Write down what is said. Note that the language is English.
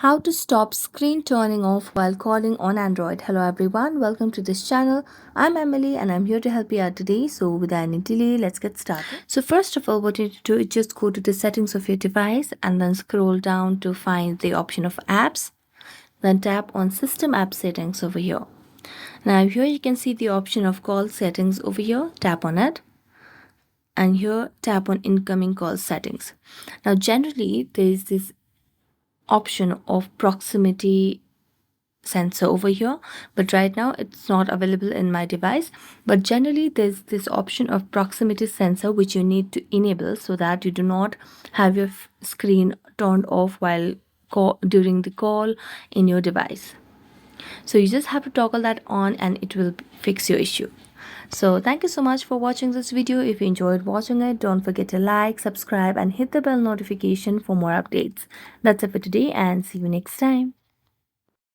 How to stop screen turning off while calling on Android. Hello everyone, welcome to this channel. I'm Emily and I'm here to help you out today. So without any delay, let's get started. So first of all, what you need to do is just go to the settings of your device and then scroll down to find the option of apps. Then tap on system app settings over here. Now here you can see the option of call settings over here. Tap on it. And here tap on incoming call settings. Now generally there is this option of proximity sensor over here, but right now it's not available in my device. But generally there's this option of proximity sensor which you need to enable so that you do not have your screen turned off while during the call in your device. So you just have to toggle that on and it will fix your issue. So thank you so much for watching this video. If you enjoyed watching it, don't forget to like, subscribe and hit the bell notification for more updates. That's it for today and see you next time.